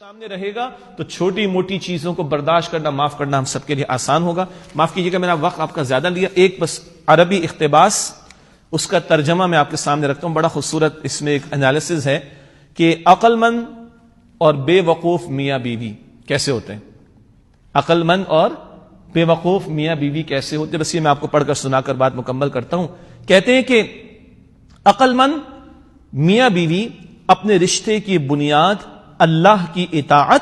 سامنے رہے گا تو چھوٹی موٹی چیزوں کو برداشت کرنا، معاف کرنا ہم سب کے لیے آسان ہوگا۔ معاف کیجیے گا میرا وقت آپ کا زیادہ لیا، ایک بس عربی اقتباس اس کا ترجمہ میں آپ کے سامنے رکھتا ہوں۔ بڑا خوبصورت اس میں ایک انالیسز ہے کہ عقل مند اور بے وقوف میاں بیوی کیسے ہوتے ہیں، عقل مند اور بے وقوف میاں بیوی کیسے ہوتے ہیں۔ بس یہ میں آپ کو پڑھ کر سنا کر بات مکمل کرتا ہوں۔ کہتے ہیں کہ عقل مند میاں بیوی اپنے رشتے کی بنیاد اللہ کی اطاعت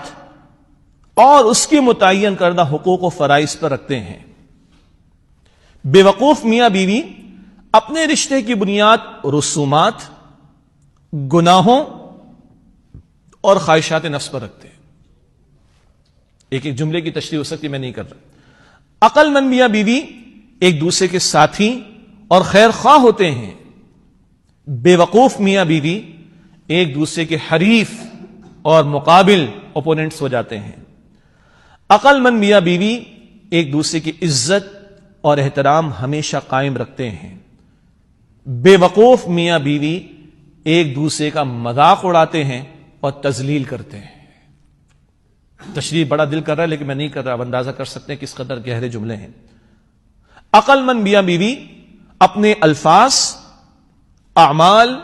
اور اس کی متعین کردہ حقوق و فرائض پر رکھتے ہیں۔ بے وقوف میاں بیوی اپنے رشتے کی بنیاد رسومات، گناہوں اور خواہشات نفس پر رکھتے ہیں۔ ایک ایک جملے کی تشریح ہو سکتی، میں نہیں کر رہا۔ عقل مند میاں بیوی ایک دوسرے کے ساتھی اور خیر خواہ ہوتے ہیں۔ بے وقوف میاں بیوی ایک دوسرے کے حریف اور مقابل اوپوننٹس ہو جاتے ہیں۔ عقل مند میاں بیوی ایک دوسرے کی عزت اور احترام ہمیشہ قائم رکھتے ہیں۔ بے وقوف میاں بیوی ایک دوسرے کا مذاق اڑاتے ہیں اور تذلیل کرتے ہیں۔ تشریح بڑا دل کر رہا ہے لیکن میں نہیں کر رہا، اب اندازہ کر سکتے ہیں کس قدر گہرے جملے ہیں۔ عقل مند میاں بیوی اپنے الفاظ، اعمال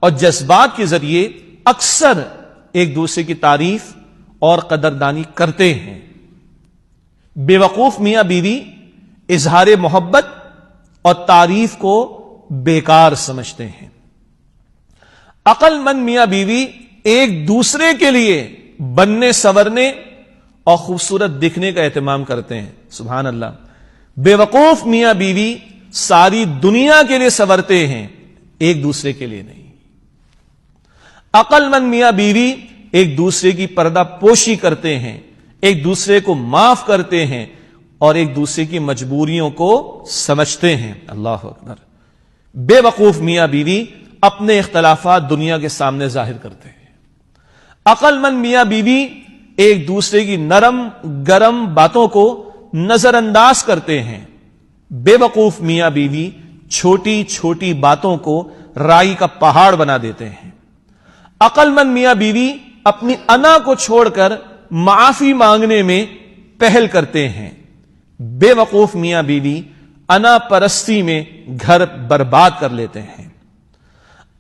اور جذبات کے ذریعے اکثر ایک دوسرے کی تعریف اور قدردانی کرتے ہیں۔ بے وقوف میاں بیوی اظہار محبت اور تعریف کو بیکار سمجھتے ہیں۔ عقل مند میاں بیوی ایک دوسرے کے لیے بننے، سنورنے اور خوبصورت دکھنے کا اہتمام کرتے ہیں۔ سبحان اللہ۔ بے وقوف میاں بیوی ساری دنیا کے لیے سنورتے ہیں، ایک دوسرے کے لیے نہیں۔ عقل مند میاں بیوی ایک دوسرے کی پردہ پوشی کرتے ہیں، ایک دوسرے کو معاف کرتے ہیں اور ایک دوسرے کی مجبوریوں کو سمجھتے ہیں۔ اللہ اکبر۔ بے وقوف میاں بیوی اپنے اختلافات دنیا کے سامنے ظاہر کرتے ہیں۔ عقل مند میاں بیوی ایک دوسرے کی نرم گرم باتوں کو نظر انداز کرتے ہیں۔ بے وقوف میاں بیوی چھوٹی چھوٹی باتوں کو رائی کا پہاڑ بنا دیتے ہیں۔ عقل مند میاں بیوی اپنی انا کو چھوڑ کر معافی مانگنے میں پہل کرتے ہیں۔ بے وقوف میاں بیوی انا پرستی میں گھر برباد کر لیتے ہیں۔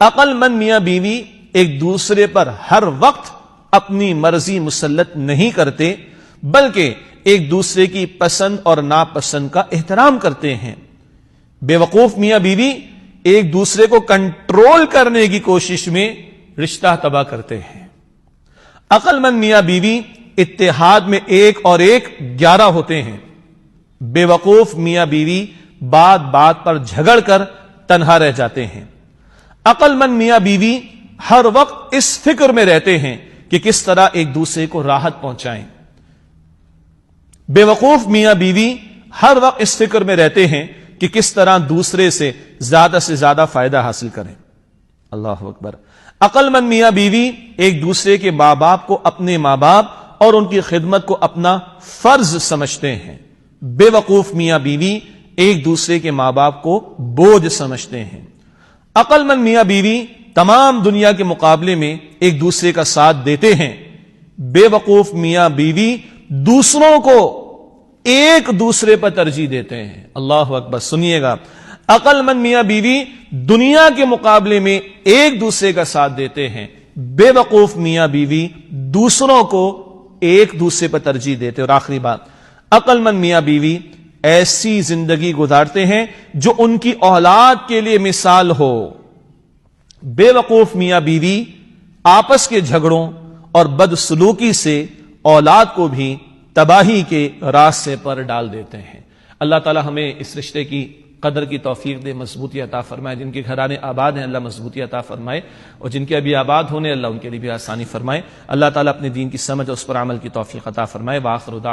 عقل مند میاں بیوی ایک دوسرے پر ہر وقت اپنی مرضی مسلط نہیں کرتے بلکہ ایک دوسرے کی پسند اور ناپسند کا احترام کرتے ہیں۔ بے وقوف میاں بیوی ایک دوسرے کو کنٹرول کرنے کی کوشش میں رشتہ تباہ کرتے ہیں۔ عقل مند میاں بیوی اتحاد میں ایک اور ایک 11 ہوتے ہیں۔ بے وقوف میاں بیوی بات بات پر جھگڑ کر تنہا رہ جاتے ہیں۔ عقل مند میاں بیوی ہر وقت اس فکر میں رہتے ہیں کہ کس طرح ایک دوسرے کو راحت پہنچائیں۔ بے وقوف میاں بیوی ہر وقت اس فکر میں رہتے ہیں کہ کس طرح دوسرے سے زیادہ فائدہ حاصل کریں۔ اللہ اکبر۔ عقل مند میاں بیوی ایک دوسرے کے ماں باپ کو اپنے ماں باپ اور ان کی خدمت کو اپنا فرض سمجھتے ہیں۔ بے وقوف میاں بیوی ایک دوسرے کے ماں باپ کو بوجھ سمجھتے ہیں۔ عقل مند میاں بیوی تمام دنیا کے مقابلے میں ایک دوسرے کا ساتھ دیتے ہیں۔ بے وقوف میاں بیوی دوسروں کو ایک دوسرے پر ترجیح دیتے ہیں۔ اللہ اکبر۔ سنیے گا، عقل مند میاں بیوی دنیا کے مقابلے میں ایک دوسرے کا ساتھ دیتے ہیں، بے وقوف میاں بیوی دوسروں کو ایک دوسرے پر ترجیح دیتے ہیں۔ اور آخری بات، عقل مند میاں بیوی ایسی زندگی گزارتے ہیں جو ان کی اولاد کے لیے مثال ہو۔ بے وقوف میاں بیوی آپس کے جھگڑوں اور بدسلوکی سے اولاد کو بھی تباہی کے راستے پر ڈال دیتے ہیں۔ اللہ تعالی ہمیں اس رشتے کی قدر کی توفیق دے، مضبوطی عطا فرمائے۔ جن کے گھرانے آباد ہیں اللہ مضبوطی عطا فرمائے، اور جن کے ابھی آباد ہونے اللہ ان کے لیے بھی آسانی فرمائے۔ اللہ تعالیٰ اپنے دین کی سمجھ اور اس پر عمل کی توفیق عطا فرمائے۔ وآخر دعوانا